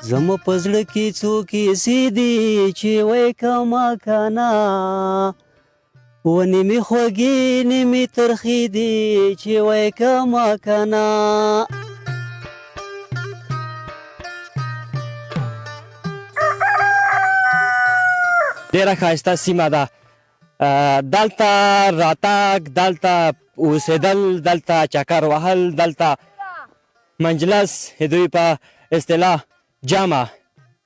زما په زړه کې څو کیسې دي چې وایې کما کنه ونې مې خوږې نیمې ترخې دي چې وایې کما کنه ډېره ښایسته سیمه ده دلته راتګ دلته اوسېدل دلته چکر وهل دلته منجلس دوی په اصطلاح جمع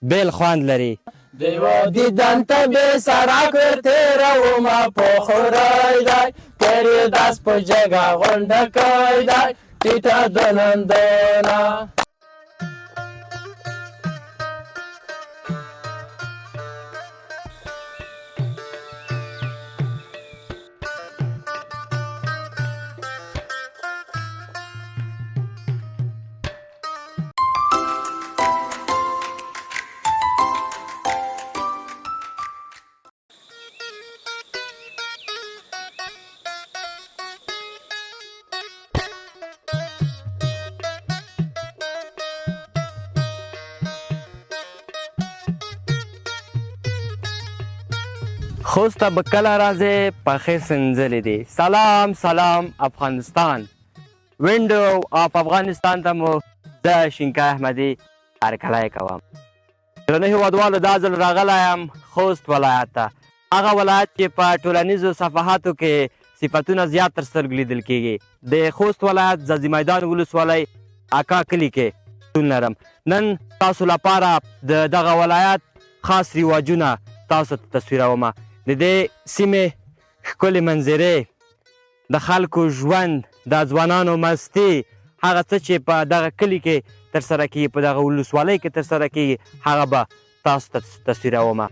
بیل خوند لري دیو دیدن ته بې سړک تېرومه په خورای دی تېرې داس په جګه غونډه کوي دی ټیټه د نندونه خوست ته به کله راځې پخې سنځلې دي سلام سلام افغانستان وینډو اف افغانستان ته مو زه شینکای احمدي هرکلی کوم درنو هېوادوالو دا ځل راغلی یم خوست ولایت ته هغه ولایت چې په ټولنیزو صفحاتو کې صفتونه زیات تر سترګو لیدل کېږي د خوست ولایت ځاځي میدان ولسوالۍ اکا کلي کې شتون لرم نن تاسو لپاره د دغه ولایت خاص رواجونه تاسو ته تصویرومه د دې سیمې ښکلې منظرې د خلکو ژوند د ځوانانو مستي هغه څه چې په دغه کلي کې ترسره کېږي په دغه ولسوالۍ کې ترسره کېږي هغه به تاسو ته تصویرومه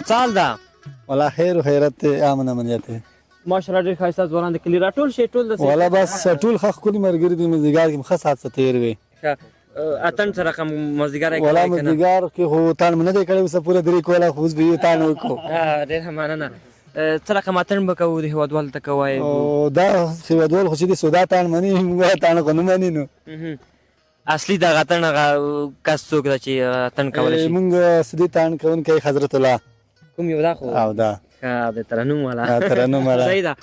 سال ده والله خیر و خیرت امن امنیت ماشاءالله ډېر ښایسته ځوانان د کلي راټول شي ټول د والله بس ټول ښه ښکلي ملګري دي مازدیګر کې مو ښه ساعت څه تېر وي اتڼ سره کوم مازدیګر یې والله مازدیګر کې خو تاڼ مې نه دی کړی اوسه پوره درې کوله خو اوس به یې تاڼ وکړو ډېره مننه څه رقم اتڼ به کوو د هېوادوالو ته کوئ دا هېوادوال خو چې دي سودا تاڼ مني موږ تاڼ خو نه مني نو اصلي دغه اتڼ هغه کس څوک ده چې اتڼ کولی شي موږ اصلي تاڼ کوونکی حضرت الله کوم یو دا خو او دا د ترنم والا ترنم والا صحیح ده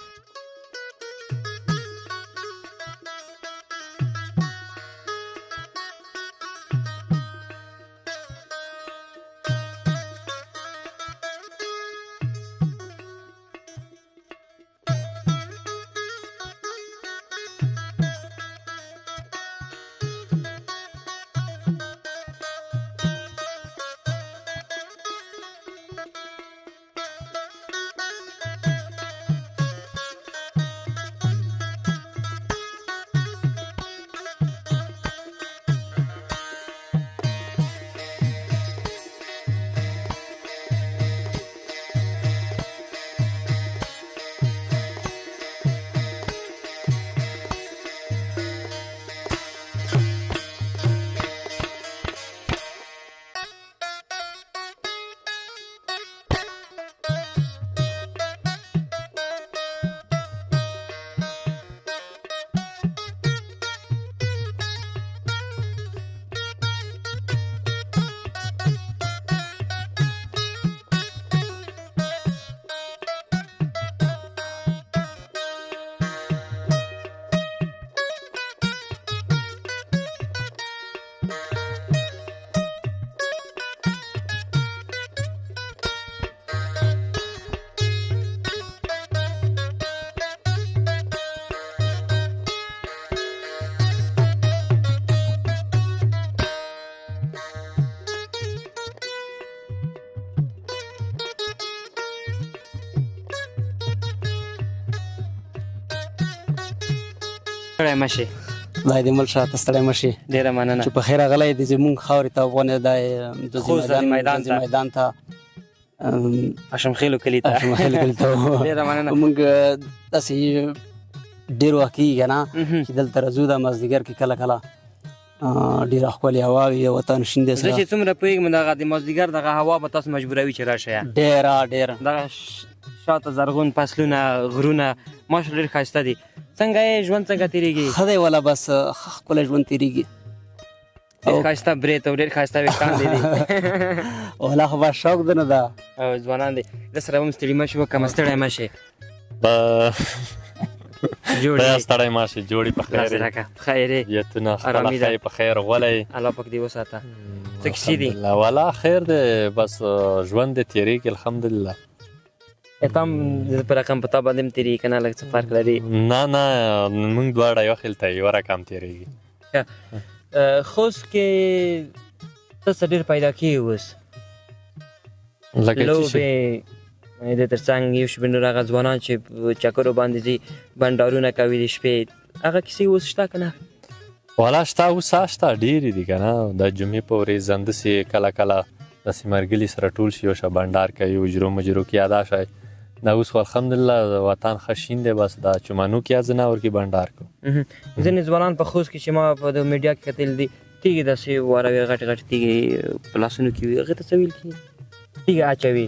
ستړی مه شې خدای دې مل شه ته ستړی مه شې ډېره مننه چې په خیر راغلی د زمونږ خاورې ته خوست میدان ته. میدان ته اشمخیلو کلي ته اشمخیل کلي ته ډېره مننه موږ داسې ډېر وخت کېږي که نه چې دلته راځو د مازدیګر کې کله کله ډېره ښکلې هوا وي وطن شین دی زه سره چې څومره پوهېږم دغه د مازدیګر دغه هوا به تاسو مجبوروي چې راشئ ډېره دغه شاته زرغون فصلونه غرونه ماشاءالله ډېر ښایسته دي څنګه یې ژوند څنګه تېرېږي ښه دی والا بس ښکلی ژوند تېرېږي ډېر ښایسته برېت او ډېر ښایسته ویښتان دي والا خو بس شوق ده نه ده او ځوانان دي ده سره هم ستړي مه شي وکړه ستړی مه شي خدای ستړی مه شي جوړې په خیر یې په خیر یې نیتونه خپله ښایي په خیر غولی الله پاک دې وساته څه کیسې دي والا خیر دی بس ژوند دې تېرېږي الحمدلله ته هم په رقم په تا باندې هم تېرېږي که نه لږ څه فرق لري نه موږ دواړه یو خیل ته یوه رقم تېرېږي خوست کې ته څه ډېر پیدا کېږي اوس لوبې د تر څنګ یو شمېر نور هغه ځوانان چې چکرو باندې ځي بنډارونه کوي د شپې هغه کیسې اوس شته که نه والا شته اوس شته ډېرې دي که نه د جمعې په ورځ همداسې کله کله داسې ملګري سره ټول شي یو شه بنډار کوي اجرو مجرو کې ادا شي دا اوس خو الحمدلله وطن ښه شین دی بس دا چمنو کې ځناور کې بنډار کوو ځینې ځوانان په خوست کې چې ما په د میډیا کې کتل دي تیږې داسې واروي غټې غټې تیږې په لاسونو کې وي هغې ته څه ویل کېږي تیږه اچوي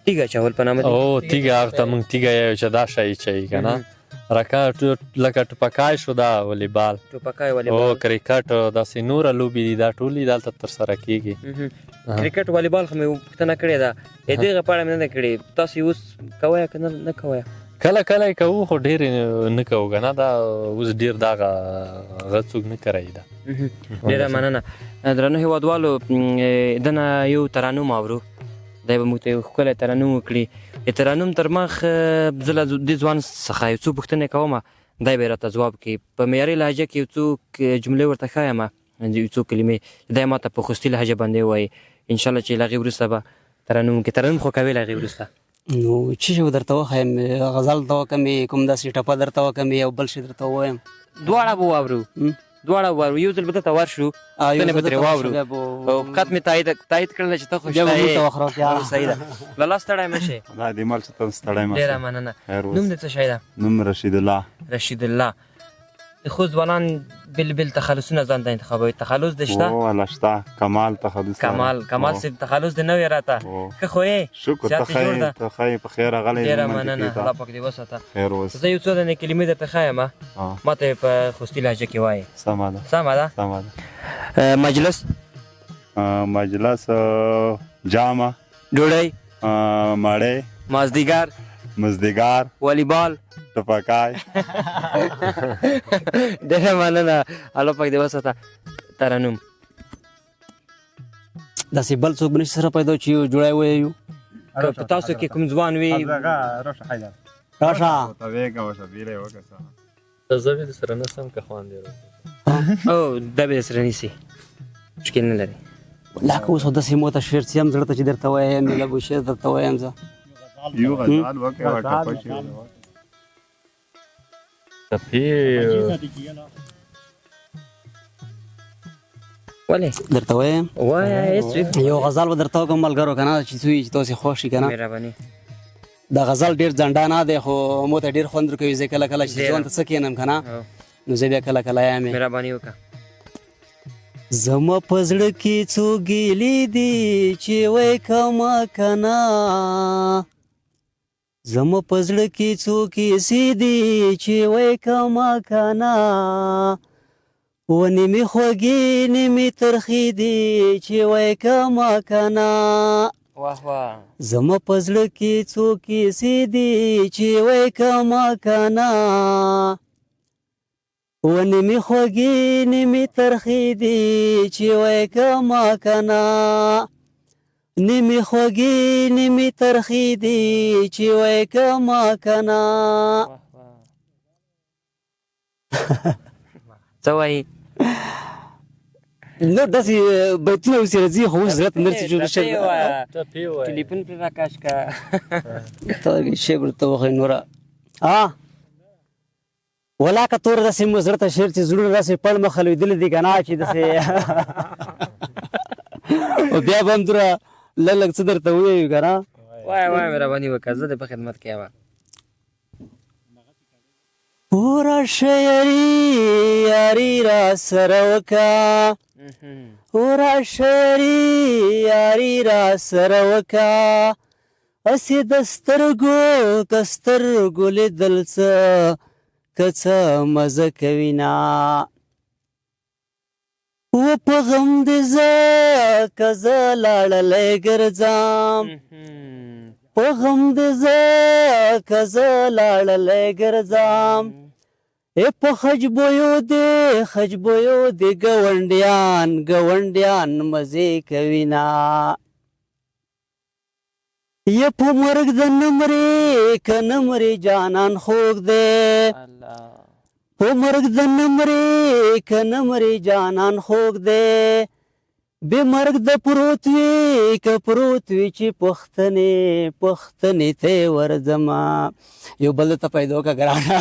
تیږه اچول په نامه او تیږه هغه ته موږ تیږه یو چې دا شی چوي که نه لکه ټوپکای شو دا والیبال ټوپکای او والیبال کرکټ داسې نوره لوبې دي دا ټولې دلته ترسره کېږي کرکټ والیبال خو مې پوښتنه کړې ده د دغه په اړه مې نه ده کړې تاسو یې اوس کوئ که نه کوئ کله کله یې کوو خو ډېر نه کوو که نه دا اوس ډېر دغه هغه څوک نه کروي ده ډېره مننه درنو هېوادوالو دنه یو ترانوم اورو دی به موږ ته یو ښکلی ترنم وکړي د ترنم تر مخ زه له دې ځوان څخه یو څو پوښتنې کوم دی به یې راته ځواب کوي په معیاري لهجه کې یو څو جملې ورته ښایم یو څو کلمې دی ما ته په خوستي لهجه باندې ووایي انشاءالله چې له هغې وروسته به ترنم وکړي ترنم خو کوې له هغې وروسته نو څه شی درته وښیم غزل ته وکړم کوم داسې ټپه درته وکړم او بل شی درته ووایم دواړه به واورو یو ځل به دلته ورشو څه به ترې واورو او قط مې تایید کړله چې ته خو شته یې صحیح ده له الله ستړی مه شې خدای دې مل چې ته ستړی مه ډېره مننه نوم دې څه شی ده نوم رشید الله خو ځوانان بل تخلصونه ځان ته انتخابوي تخلص دې شته والله شته کمال تخلص کمال صاحب تخلص دې نه وي راته ښه خو یې شکر ته ښایي په خیر راغلی ډېره مننه الله پاک دې وساته خیر اوس زه یو څو دانې کلمې درته ښایم ما ته یې په خوستي لهجه کې وایې سمه ده مجلس جامه ډوډۍ مړۍ مازدیګر والیبال ټوپکای ډېره مننه الله پاک دې وساته ترنم داسې بل څوک نشي سره پیدا چې یو جوړی ویو که په تاسو کې کوم ځوان وي راشه زه به د سره نسم که خوان دی او دا به د سره نیسي مشکل نه لري لکه اوس داسې مو ته شعر څیم زړه ته چې درته وایم لږ شعر درته وایم زه یو غزال وکړه ټپه شي ولې درته وایم وایه یو غزل به درته وکړم ملګرو که نه چې څه وي چې تاسې خوښ شي که نه مهرباني دا غزل ډېر ځنډانه دی خو مو ته ډېر خوند ورکوي زه کله کله چې ځوان ته څه کښېنم که نه نو زه بیا کله کله یم مهرباني وکړه زما په زړه کې څو ګیلې دي چې وای کمه که نه زما په زړه کې څو کیسې دي چې وای کمه که نه ونې مې خوږې نیمې ترخې دي چې وای کمه که نه زما په زړه کې څو کیسې دي چې وای کمه که نه ونې مې خوږې نیمې ترخې دي چې وای کمه که نه نیمې خوږې نیمې ترخې دي چې وای کمه که نه څه وایي نو داسې بیتونه اوسې راځي خو اوس زړه ته نه رسي چې ټلیفون پرې راکاش که ته شی به درته وښیم نوره ولاکه تور داسې مو زړه ته شعر چې زړونه داسې پړ مخه لوېدلي دي که نه چې داسې او بیا به هم دومره لږ لږ څه درته ووایو که نه وایه وایه مهرباني وکړه زه دې په خدمت کې یم پوره شعري یاري را سره وکړه پوره شعري یاري را سره وکړه هسې د سترګو که سترګو لیدل څه که څه مزه کوي نه و په غم دې زه که زه لاړلی ګرځم په غم دې زه که زه لاړلی ګرځم په خجبویو دې ګاونډیان مزې کوي نه یا په مرګ د نه مرې که نه مرې جانان خوږ دی په مرګ د نه مرې که نه مرې جانان خوږ دی بې مرګ د پروت وي که پروت وي چې پوښتنې ته یې ورځمه یو بل درته پیدا وکړه ګرانه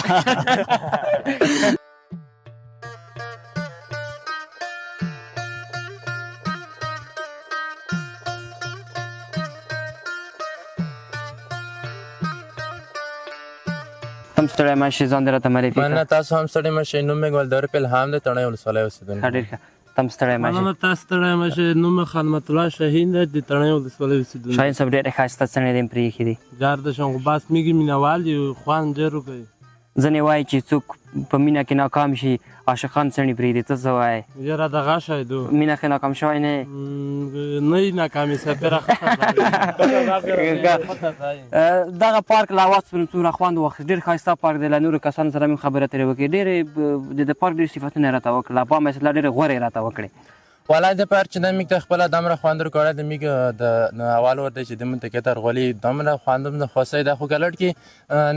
تم ستړی مه شې ځان دې راته معرفي کړه مننه تاسو هم ستړي مه شئ نوم مې ګلدار الهام دی تڼۍ ولسوالۍ اوسېدونکی ښه ډېر ښه تم ستړی مه شې مننه تاسو ستړی مه شئ نوم مې خدمت الله شاهین دی د تڼۍ ولسوالۍ اوسېدونکی شاهین صاحب ډېرې ښایسته څڼې دې پرې ایښي دي جار د شنغوباس میږي مینهوال دي خوند ډېر کوي ځینې وایي چې څوک په مینه کې ناکام شي عاشقان څڼې پرېږدي ته څه وایې یاره دغه شی دو مینه کې ناکام شوی نه یې نه یې ناکامي سفیره دغه پارک له اواز څخه څومره خوند واخیست ډېر ښایسته پارک دی له نورو کسانو سره مې خبرې اترې وکړې ډېرې د پارک ډېر صفتونه یې راته وکړل په مثلا ډېرې غورې یې راته وکړې والله د پار چې د میک ته خپله دومره خوند ورکړی د میک د اول ور دی چې د منطقې ترغولي دومره خوندم د خوښۍ ده خو که لټ کې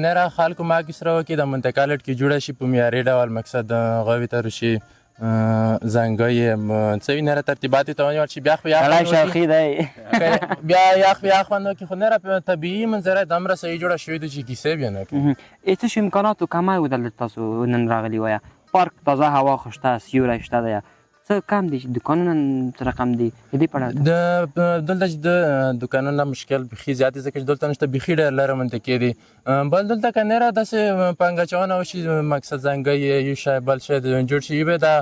نره خلکو ماګې سره وکړي د منطقه لټ کې جوړه شي په معیاري ډول مقصد غوي ته روشي زنګۍ څه وي نره ترتیبات یې ته ونیول شي بیا خو سړی شوقي دی بیا یخ خوند وکړي خو نره طبیعي منظره دومره صحیح جوړه شوې ده چې کیسې بیا نه کوي څه شي امکاناتو کمی و دلته تاسو نن راغلي وایه پارک تازه هوا خو شته سیوری شته دی څه کم دي دکانونه سره کم دي د دې په اړه دلته چې د دوکانونو مشکل بیخي زیات دی ځکه چې دلته نشته بیخي ډېر لرې منطقې دي بل دلته که نره داسې پانګه اچونه وشي مقصد ځانګۍ یو شی بل شی جوړ شي به دا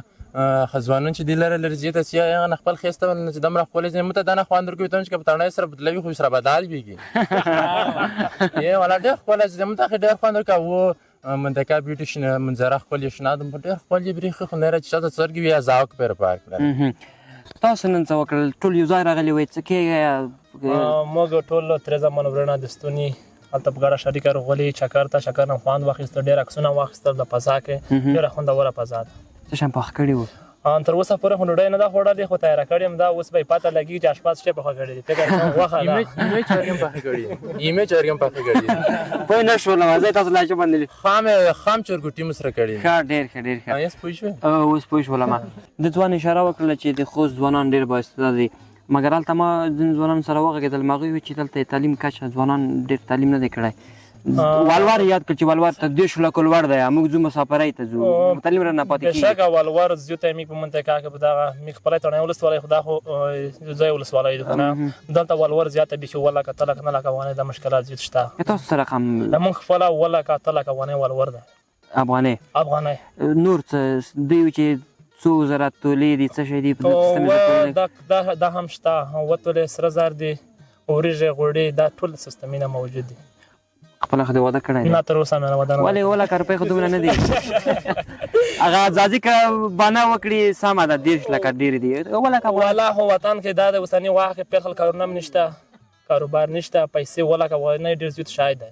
ځوانان چې دي لرې لرې ځي ته چې هغه نه خپل ښایسته چې دومره ښکلې ځای مو ته دا نه خوند ورکوي ته چې که په تڼۍ سره بدلوي خو سره بدل ویږي والا ډېر ښکلی چې زموږ ته ډېر خوند ورکوي منطقه بیوټیشن منظره ښکلې شنه ده ډېر ښکلې برېښي خو نره چې چاته سترګې وي یا ذوق پرې پارک تاسو نن څه وکړل ټول یو ځای راغلي وئ څه کېږي موږ ټول ترې زمان ورونه د ستوني هلته په ګډه شریکه راغلي چکر ته چکر نه خوند واخیسته ډېر عکسونه واخیستل د فضا کې ډېره خوندوره فضا ده څه شیان پاخه کړي وو تر اوسه پورې خو ډوډۍ نه ده خوړلې خو تیاره کړې یم دا اوس به یې پته لګي چې اشپز څه پخه کړې دي فکر کوم غوښه ده ایمې چرګ هم پخې کړي ایمې چرګ هم پخې کړي پوه نه شولم زه تاسو لا چې باندې خام چرګوټي مو سره کړي ښه ډېر ښه ډېر ښه اوس پوه شوې اوس پوه شولم د ځوان اشاره وکړله چې د خوست ځوانان ډېر بااستعداده دي مګر هلته ما ځینې ځوانانو سره وغږېدل هغوی وویل چې دلته تعلیم کچه ځوانان ډېر تعلیم نه دی کړی والوار یاد کړ چې والوار ته 10 لکه لوړ دی موږ ځو مسافرۍ ته ځو تعلیم رانه پاتې کېږي بېشکه والوار ځو ته میږ په منطقه کې په دغه میږ خپله تڼۍ ولسوالۍ خو دا خو ځای ولسوالۍ ده که نه دلته والوار زیاته بیخي 7 لکه 8 لکه 9 لکه افغانۍ د مشکلات زیات شته تاسو سره رقم زمونږ خپله 7 لکه 8 لکه افغانۍ والور ده افغانۍ نور څه دوی چې څو زره تولې دي څه شی دي دا هم شته 7 تولې سره زر دي وریژې غوړي دا ټول سیستمونه موجود دي خپله خو دې واده کړی دی نه تر اوسه مې واده نه ولې 7 لکه روپۍ خو دومره نه دي هغه ځاځي که بانه وکړي سمه ده 10 لکه ډېرې دي 7 لکه والله خو وطن کې دا د اوسني وخت کې پیل کارونه هم نشته کاروبار نشته پیسې 7 لکه افغانۍ ډېر زیات شاید دی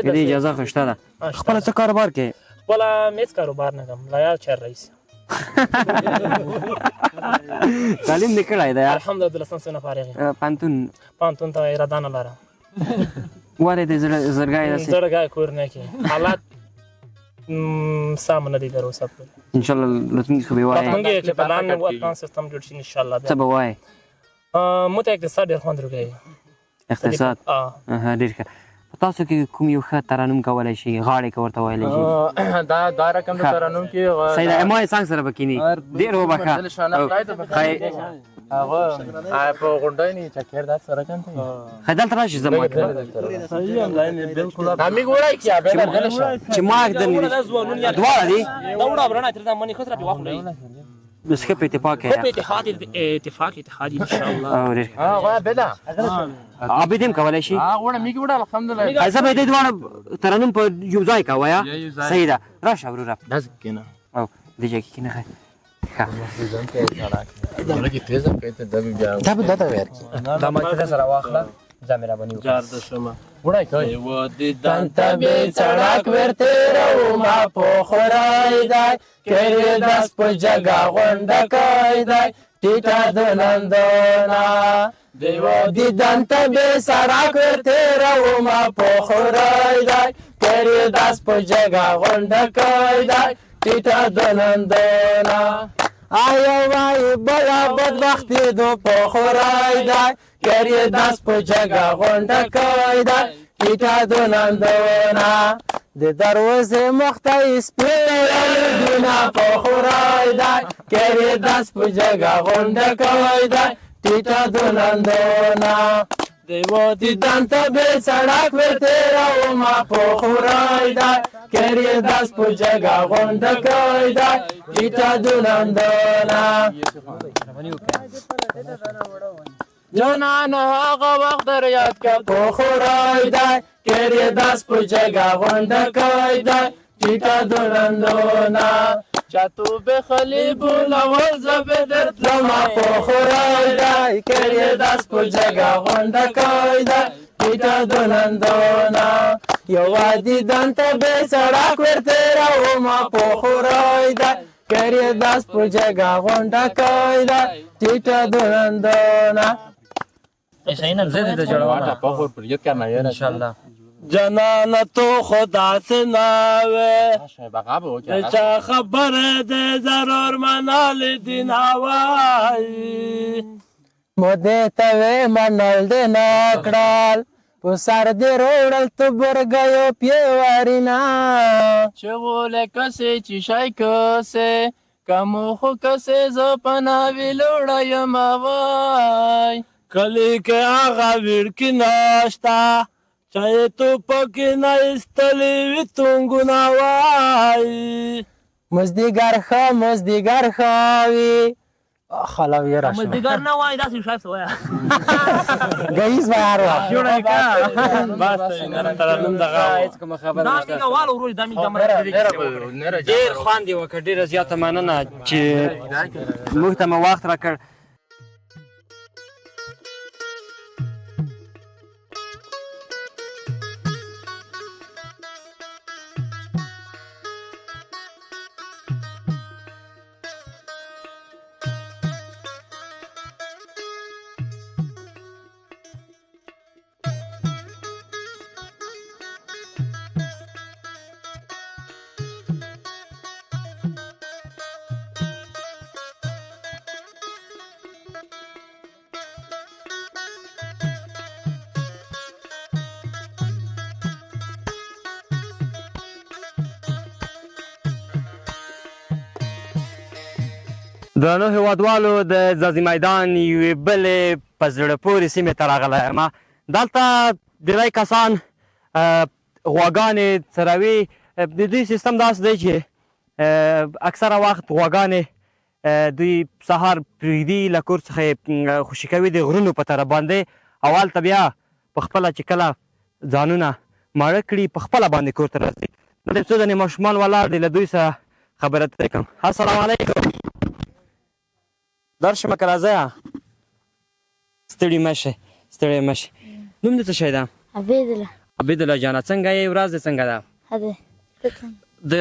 د دې اجازه خو شته ده خپله څه کاروبار کوې خپله هېڅ کاروبار نه کوم لا یار چار رئیس تعلیم دې کړی دی الحمدلله د لسم صنف فارغ یم پوهنتون ته اراده نه لرم ولې د زړګی داسې زړګی کور نه کې حالات سم نه دي تر اوسه پورې انشاءالله راتلونکي خو به وایې راتلونکي کې پلان وطن سیستم جوړ شي انشاءالله څه به وایې مو ته اقتصاد ډېر خوند ورکوي اقتصاد ډېر ښه په تاسو کې کوم یو ښه ترنم کولی شي غاړې که ورته ویلی شي دا رقم د ترنم کې سیده ما یې څنګ سره به کینی ډېر وبخښه هغه په غونډۍ نه چکر دا سره کنه ښه دلته راشي زما همیګ وړای کیا به چې ما دواړه دي دا وړه برنه تر دا منی خطر په واخلې بس ښه په اتفاق په اتحاد اتحادي ان شاء الله هغه بلا عابد هم کولی شي هغه میګ وړه الحمدلله زه به دې دواړه ترنم په یو ځای کوه یا صحیح ده راشه وروره داس کنه او دې ځای کې کینه ښه دا لګي تیزه کته دا بیا دا ور دا ما ته سره واخله ځه مې رابني جار د شمه وړای کوي و دې دانته به سړک ورته رو ما په خړای دی کړي داس په جګه غونډه کوي دی ټیټه د نندنا دیو دې دانته به سړک ورته رو ما په خړای دی کړي داس په جګه غونډه کوي دی ټیټه د نندنا آیا وای بلا بدبختی دو په خړای دی کړي داس په جګه غونډه کوي دی ټیټه د نندنا د دروازې مخته سپېړونه په خړای دی کړي داس په جګه غونډه کوي دی ټیټه د نندنا دیو دیدن ته به سړک ورته راو ما په خړای دی کړي داس په جګه غونډه کوي دی ټیټه د نندنا جانان هغه وخت در یاد کا په خړای دی کړي داس په جګه غونډه کوي دی ټیټه د نندنا چاتو به خلیب لول زبدر لما په خړای دی کړي داس په جګه غونډه کوي دی ټیټه د نندنا یو وادي دانته به سړک ورته راو ما په خړای دی کړي داس په جګه غونډه کوي دی ټیټه د نندنا زه دې جوړوم په خور پر یو کنه ان شاء الله جنان تو خدا سے ناوے بغاب ہو کیا چا خبر دے ضرور منال دین هوائی مودے توے منال دے نکڑال پسار دے روڑل تو بر گیو پیوارینا چغول کسے چشای کسے کمو خو کسے زو پنا ویلوڑا یماوای کلی کے آغا ویرکی ناشتا چاہے تو پکی نا استلی وی تونگو نوائی مزدیگر خواوی خلاوی راش مزدیگر نه وای داسې شاید سویا گئیز بار وقت جوړه کا بس ترنم دغه هیڅ کومه خبره دا څنګه والو ورو دامي دمره ډېر خوند یې وکړ ډېره زیاته مننه چې موږ ته مو وخت راکړ درنو هیوادوالو د ځاځي میدان یوې بلې په زړه پورې سیمې ته راغلی یم دلته ډېری کسان غواګانې څروي د دوی سیستم داسې دی چې اکثره وخت غواګانې دوی سهار پرېږدي له کور څخه یې خوشي کوي د غرونو په طرف باندې او هلته بیا په خپله چې کله ځانونه ماړه کړي په خپله باندې کور ته راځي دلته څو ځینې ماشومان ولاړ دي له دوی سره خبرې اترې کوم السلام علیکم درشمه که راځه ستړي مه شئ نوم دې څه شی ده عبیدالله جانه څنګه یې ورځ دې څنګه ده د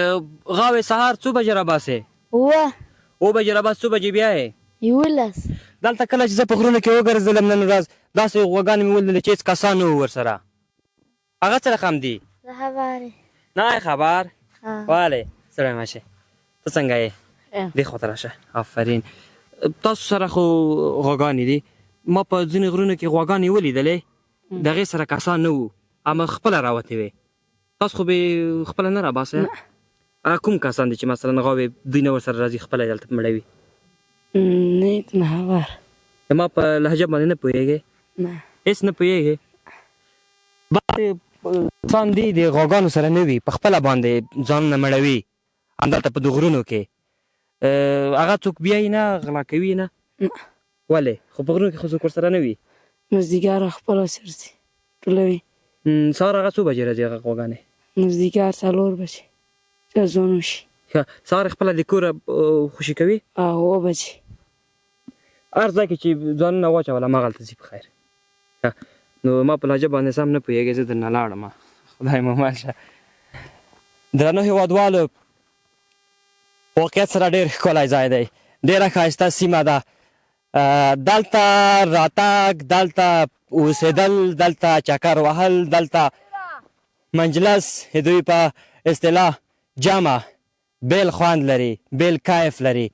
غاوې سهار څو بجې راباسې اوه بجې راباس څو بجې بیا یې دلته کله چې زه په غرونو کې وګرځېدلم نن ورځ داسې غواګانې مې ولیدلې چې هېڅ کسان نه وو ورسره هغه څه رقم دي نه خبر والې ستړی مه شئ ته څنګه یې دې خواته راشه آفرین تاسو سره خو غواګانې دي ما په ځینې غرونو کې غواګانې ولیدلې د هغې سره کسان نه وو اما خپله راوتې وې تاسو خو به خپله نه راباسئ هغه کوم کسان دي چې مثلا غواوې دوی نه ورسره راځي خپله دلته مړوي نه خبر زما په لهجه باندې نه پوهېږې نه هېڅ نه پوهېږې بعضې انسان دي د غواګانو سره نه وي په خپله باندې ځانونه مړوي همدلته په د غرونو کې هغه څوک بیایي نه غلا کوي نه ولې خو په غرونو کې خو څوک ورسره نه وي مزدیګر خپله سرځي ټولوي سهار هغه څو بجې راځي هغه غواګانې مزدیګر 4 بجې چې ځون وشي سهار خپله د کوره خوشي کوي 8 بجې هر ځای کې چې ځانونه واچول هماغلته ځي په خیر نو ما په لهجه باندې سم نه پوهېږې زه درنه لاړم خدای مو مال شه درنو هېوادوالو په واقعیت سره ډېر ښکلی ځای دی ډېره ښایسته سیمه ده دلته راتګ دلته اوسېدل دلته چکر وهل دلته مجلس دوی په اصطلاح جمع بیل خوند لري بیل کیف لري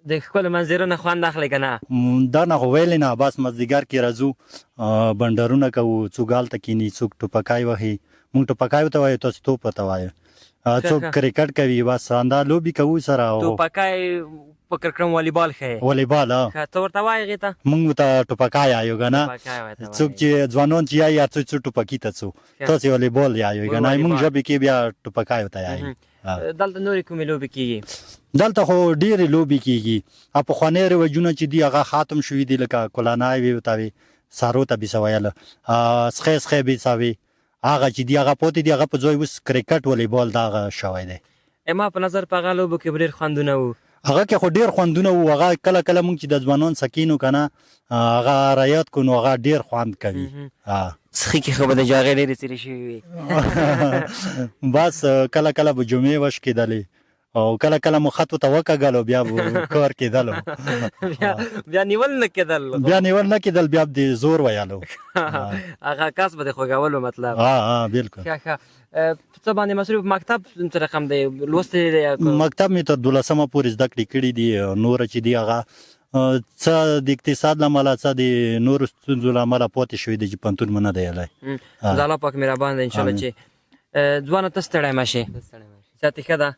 د ښکلو منظرو نه خوند اخلئ که نه دا نه خو ویلې نه بس مازدیګر کې راځو بنډرونه کوو څوک هلته کښېني څوک ټوپکای وهي مونږ ټوپکای ورته وایو تاسو توپ ورته وایو څوک کرکټ کوي بس همدا لوبې کوو سره ټوپکای فکر کړم والیبال ښایي والیبال ته ورته وایې هغې ته مونږ ورته ټوپکای یایو که نه څوک چې ځوانان چې یایي هر څوک څو ټوپکي ته څو تاسې والیبال یایو که نه مونږ ژبې کې بیا ټوپکای ورته یایو دلته نورې کومې لوبې کېږي دلته خو ډېرې لوبې کېږي پخواني رواجونه چې دي هغه ختم شوي دي لکه کلانای وي ورته وي سارو ته به څه ویله سخی سخی به څه وي هغه چې دي هغه پاتې دي هغه په ځای اوس کرکټ والیبال دغه شوی دی ما په نظر په هغه لوبو کې به ډېر خوندونه وو هغه کې خو ډېر خوندونه وو هغه کله کله مونږ چې د ځوانان سکینو که نه هغه رایاد کړو نو هغه ډېر خوند کوي څښي کې خو به د جاغې ډېرې څیرې شوي وي بس کله کله به جمعې وش کېدلې او کله کله مو خط ورته وکږلو بیا به کار کېدلو بیا نیول نه کېدل بیا نیول نه کېدل بیا د زور ویلو هغه کس به د خوږولو مطلب بلکل ښه څه باندې مصروف مکتب څه رقم دی لوستی دی مکتب مې تر 12مه پورې زده کړې کړي دي نوره چې دي هغه څه د اقتصاد له امله څه د نورو ستونزو له امله پاتې شوي دي چې پوهنتون مو نه دی ایلی خدای الله پاک مهربان دی انشاءالله چې ځوانه ته ستړی مه شې صحت ښه ده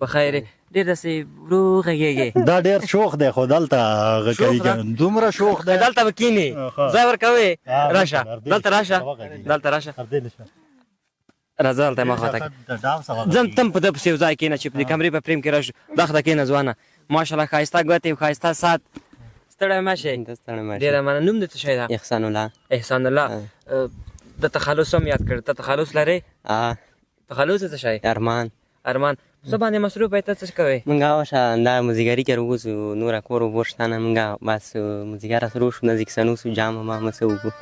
په خیر ډېر داسې ورو غږېږې دا ډېر شوق دی خو دلته هغه کوي دومره شوق دی دلته به کښېنې ځای ورکوې راشه دلته راشه دلته راشه راځه دلته ما خواته ځم تم په ده پسې یو ځای کښېنه چې په دې کمرې په فریم کې راشو دخته کښېنه ځوانه ماشاءالله ښایسته ګوتې ښایسته سات ستړی مه شې ډېره مننه نوم دې څه شی ده احسان الله د تخلص هم یاد کړ ته تخلص لرې تخلص څه شی ارمان څه باندې مصروف یې ته څه کوې مونږ هغه دا موزیګري کې راوځو نوره کور وبور شته نه مونږ بس موزیګر سره وشو نزدیک سنوسو جام ما څه وکړو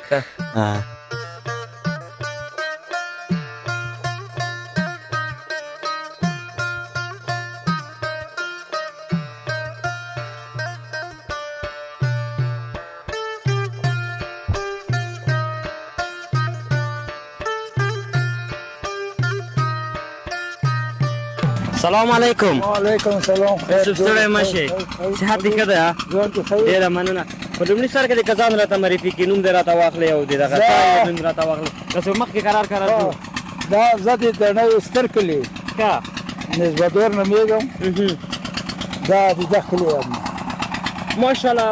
سلام علیکم وعلیکم سلام ستړی مه شې صحت دې ښه ده ډېره مننه په لومړي سر کې د کسان راته معرفي کړي نوم دې راته واخلې او د دغه تا نوم راته واخلې داسې مخکې قرار شو دا زه د تڼیو ستر کلي ښه نسبتور نومېږم دا د ده کلي یم ماشاءالله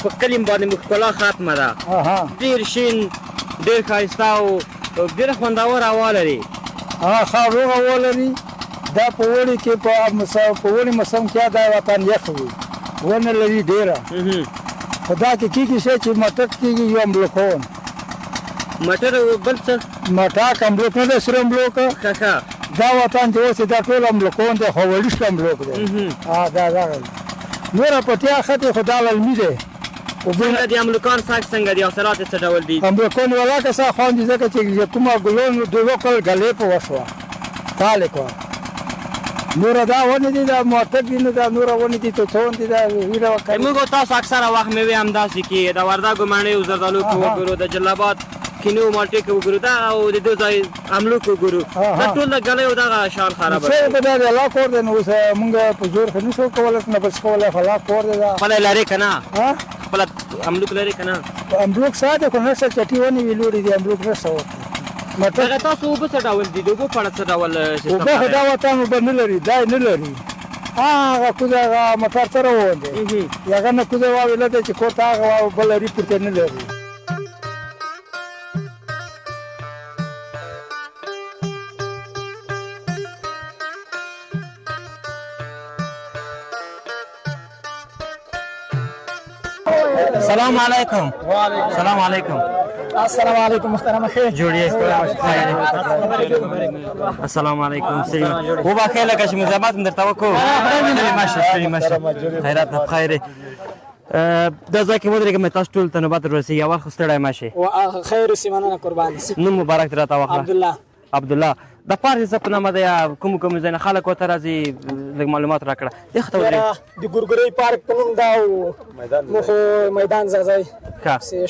په کلي باندې مو ښکلا ختمه ده ډېر شین ډېر ښایسته او ډېره خوندور هوا لري ښه روغ هوا لري دا په اوړي کې په اوړي موسم کې دا وطن یخ وي ونه لري ډېره خو دا کې کېږي شی چې مټک کېږي یو امبلوکون مټر بل څه مټاک امبلوک نه دی سره امبلوک دا وطن چې اوس دا ټول امبلوکون دی خو وړیشت امبلوک دی دا دغه نوره پټیا ښه دی خو دا للمي دی څنګه دي املوکان ساک څنګه دي حاصلات یې څه ډول دي املوکان ولاکه څه خوند دي ځکه چې کومه ګلون د وکړ ګلې په وشوه تاله کو نور دا ونې دي دا موټر دي نه دا نور ونې دي توتون دي دا ویره وکړي. موږ تاسو اکثره وخت مېوې همداسې کې د وردګو مڼې او زردالو کې وګورو د جلابات کینو مالټې کې وګورو دا او د دې ځای املو کې وګورو دا ټول د ګلې او دغه شان خراب څه به دا الله کور دی نو اوس موږ په زور خو نشو کولی نه بس کولی خلا کور دی دا خپله لرې که نه خپله املوک لرې که نه املوک ساده خو نشته چټي ونې وي لوړې دي املوک نشته دغه تاسو اوبه څه ډول دي د اوبو په اړه څه ډول اوبه خو دا وطن اوبه نه لري دا یې نه لري هغه کوزه هغه موټر سره روان دی هغه نه کوزه واویله دی چې کور ته هغه بل لري پورته نه لري. سلام علیکم. سلام علیکم. السلام علیکم محترم خیر جوړیږي السلام علیکم سلام و بخیر لکه چې مزامات درته وکړو ماشه خیرات په خیر دا ځکه ودرېږم تاسو ټول ته نوبت ورسېږي اول خو ستړی مه شئ خیر اوسې مننه قربان نوم مبارک دې راته واخله عبدالله د پارک څه په نامه دی یا کوم ځای نه خلک ورته راځي لږ معلومات راکړه دې ته ودرېږي د ګورګورۍ پارک په نوم دا موږ میدان ځای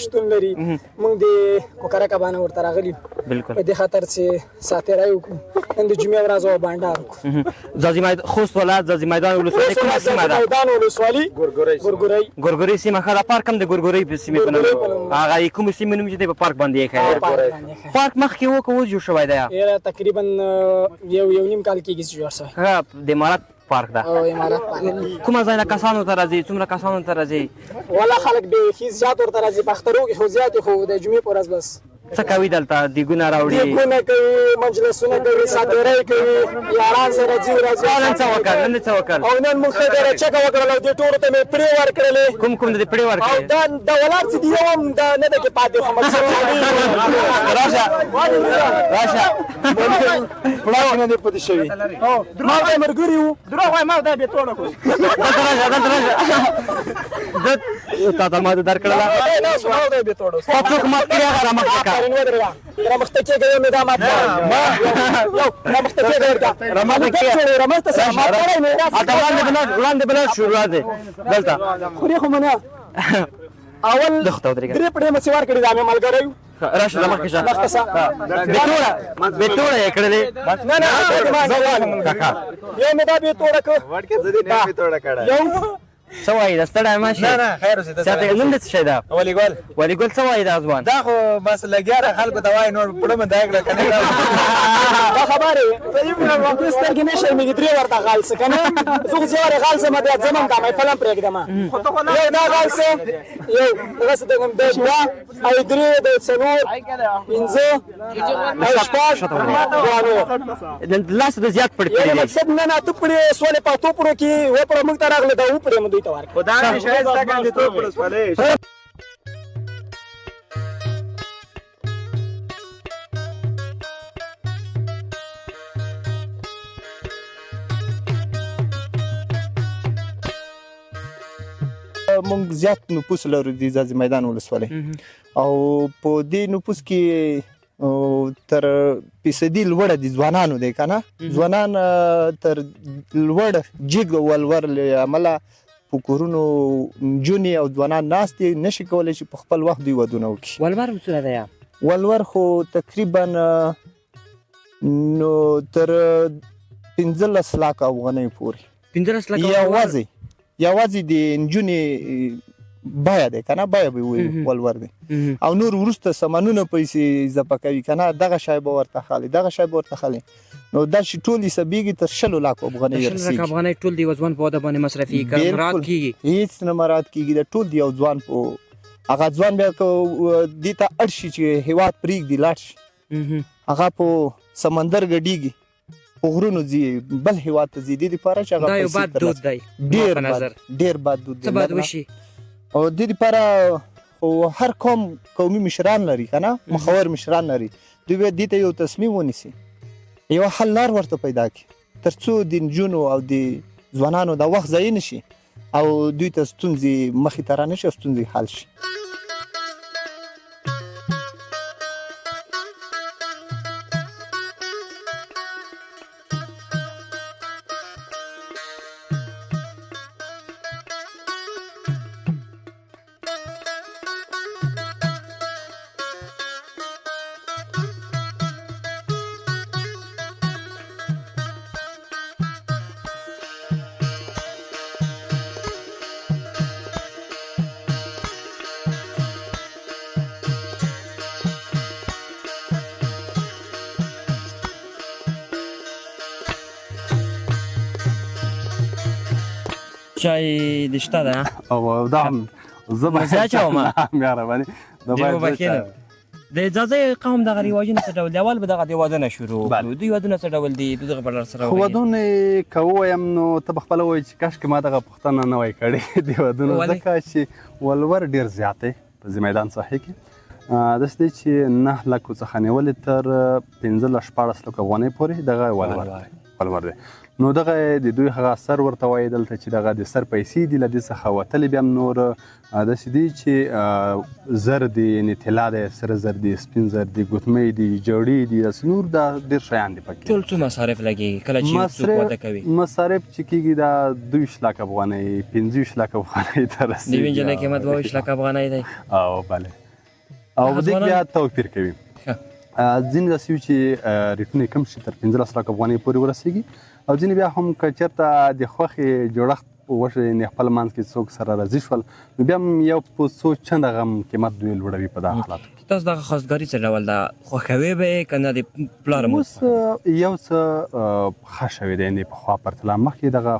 شتون لري موږ د کوکرکه باندې ورته راغلي بالکل په دې خاطر چې ساتیرای وکړو نن د جمعې ورځ او بانډار وکړو خوست ولایت ځاځي میدان ولسوالۍ کومه سیمه ده میدان ولسوالۍ ګورګورۍ سیمه ښه دا پارک هم د ګورګورۍ په سیمې په نوم هغه کومې سیمې نوم چې دی په پارک باندې یې ښیي پارک مخکې و که اوس جوړ شوی دی تقریبا یو نیم کال کېږي چې جوړ شوی د امارات پارک ده امارات پارک کومه ځای نه کسانو ته راځي څومره کسانو ته راځي والا خلک بیخي زیات ورته راځي په اخترو کې خو زیات خو د جمعې په ورځ بس څه کوي دلته دیګونه راوړي دیګونه کوي مجلسونه کوي ساتیرۍ کوي یاران سره ځي راځي نن څه وکړ او نن موږ ښه ډېره چکه وکړله دې ټولو ته مې پرې ورکړلې کوم د دې پرې ورکړې او دا ولاړ چې دی یو هم دا نه ده کې پاتې خو مقصد راشه پړاو نه دی پاتې شوي ما ورته ملګري وو دروغ وایم ما دا بې توړه کړو تا ته ما درکړله نه سوال دی بې توړه تا څوک مات کړی هغه رامخته کړه رامخته کېږه یو مې دا مات یو رامخته کېږه ورته رامخته سره مات کړی مې وړاندې بلاد شروع دی دلته خوري خو منه اول درې پړې مې سوار کړي دا مې ملګری راشه د مخکې شه بېتوړه یې کړلې نه یو مې دا بېتوړه کړ یو څه وایي دا ستړی مه شي نه خیر اوسې ته چاته نوم دې څه شی ده ولیګل ولیګل څه وایي دا ځوان دا خو بس لګیا خلکو ته وایي نور پړه مې دا کړه کنه دا خبره سترګې نه شرمېږي درې ورته غال څه که نه زه خو چې یوه غال څه بیا ځم که مې فلم پرېږدم یو دا غال څه یو دغسې د دوه او درې د څلور پنځه او شپږ لاس د زیات پړ یعنې مقصد نن اته پړې سولې په اتو پړو کې وپړه موږ ته راغله دا وپړې مو دوی ته ورکړه خدا مې شاید زده کړم چې تو پړه سولې مونږ زیات نفوس لرو د ځاځي میدان ولسوالۍ او په دې نفوس کې تر فیصدي لوړه د ځوانانو دی که نه ځوانان تر لوړ جګ ولور له امله په کورونو نجونې او ځوانان ناست دي نشي کولی چې په خپل وخت دوی ودونه وکړي ولور څومره دی ولور خو تقریبا نو تر 15 لک افغانۍ پورې 15 لک یوازې د نجونې بیه دی که نه بیه به وي ولور دی او نور وروسته سامانونه پیسې اضافه کوي که نه دغه شی به ورته خالي نو دا چې ټول حسابېږي تر 10 لک افغانۍ رسېږي افغانۍ ټول د یو ځوان په واده باندې مصرفي مراعات کېږي هېڅ نه مراعات کېږي د ټول د یو ځوان په هغه ځوان بیا که دې ته اړ شي چې هېواد پرېږدي لاړ شي هغه په سمندر ګډېږي په غرونو ځي بل هېواد ته ځي دې دپاره چې هغه دا یو بد دود دی ډېر بد دود دی څه باید وشي او دې دپاره هر قومي مشران لري که نه مخور مشران لري دوی باید دې ته یو تصمیم ونیسي یوه حل لار ورته پیدا کړي تر څو د نجونو او د ځوانانو دا وخت ضایع نه شي او دوی ته ستونزې مخې ته رانه شي او ستونزې حل شي چای دې شته ده او دا هم زه به زه اچومه مهرباني دا ډېر باید وبخښنه. د اجازه قوم دغه رواجونه څه ډول دي؟ اول به دغه د ودونه شروع کړو. دوی ودونه څه ډول دي؟ دغه بلر سره خو ودونه که ووایم نو ته به خپله وایي چې کاشکې ما دغه پوښتنه نه وای کړې د ودونو، ځکه چې ولور ډېر زیات دی په میدان ساحې کې. داسې دی چې 9 لکو څخه نیولې تر 15-14 لکو افغانۍ پورې دغه ولور دی. نو دغه د دوی هغه سر ورته وایي دلته چې دغه د سر پیسې دي، له دې څخه وتلې بیا هم نور داسې دي چې زر دي، یعنې طلا دی، سره زر دي، سپین زر دي، ګوتمۍ دي، جوړې دي، داسې نور دا ډېر شیان دي پکې. ټول څو مصارف لګېږي کله چې څوک واده کوي؟ مصارف چې کېږي دا 22 لک افغانۍ 25 لک افغانۍ ته رسېږي. د یوې نجلۍ قیمت 22 لک افغانۍ دی. او بله، او په دې بیا توپیر کوي. ځینې داسې وي چې ریټونه یې کم شي تر 15 لک افغانۍ پورې ورسېږي، او ځینې بیا هم که چېرته د خوښې جوړښت وشي، یعنې خپل منځ کې څوک سره راضي شول، نو بیا هم یو په څو چنده هغه قیمت دوی لوړوي په دغه حالاتو کې. تاسو دغه خواستګاري څه ډول ده؟ خوښوي به یې که نه د پلار مو؟ اوس یو څه ښه شوی دی، یعنې پخوا پرتله مخکې دغه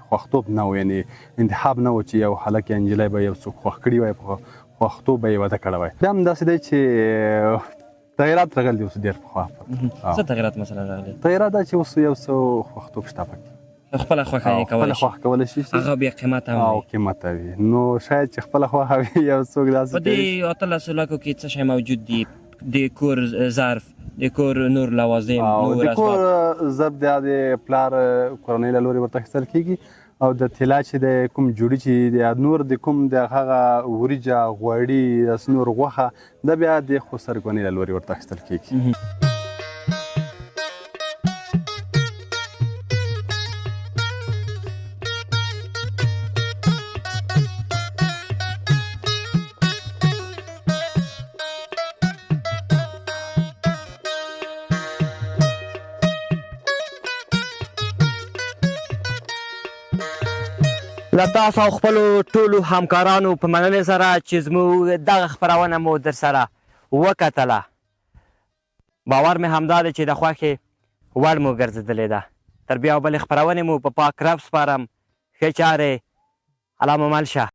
خوښتوب نه و، یعنې انتخاب نه و چې یو هلک یا نجلۍ به یو څوک خوښ کړي وای، په خوښتوب به یې واده کړی وای. بیا هم داسې دی چې تغیرات راغلي دي اوس ډېر پخوا. څه تغیرات مثلا راغلي؟ تغیرات دا چې اوس یو څه خوښتوب شته پکې، خپله خوښه یې کولی شي، خوښ کولی شي، هغه بیا قیمت هم او قیمت وي. نو شاید چې خپله خوښه وي یو څوک داسې په دې 18 لکو کې څه شی موجود دي؟ د کور ظرف، د کور نور لوازم، نور د کور ظرف دا د پلار کورنۍ له لورې ورته اخیستل کېږي، او د طلا چې د کوم جوړي چې د نور د کوم د هغه وریجه، غوړي، داسې نور غوښه، دا بیا د خسرګنۍ له لورې ورته اخیستل کېږي. له تاسو او خپلو ټولو همکارانو په مننې سره چې زموږ دغه خپرونه مو در سره وکتله، باور مې همدا دی چې د خوښې وړ مو ګرځېدلې ده. تر بیا او بلې خپرونې مو په پاک رب سپارم. ښې چارې، الله مو مل شه.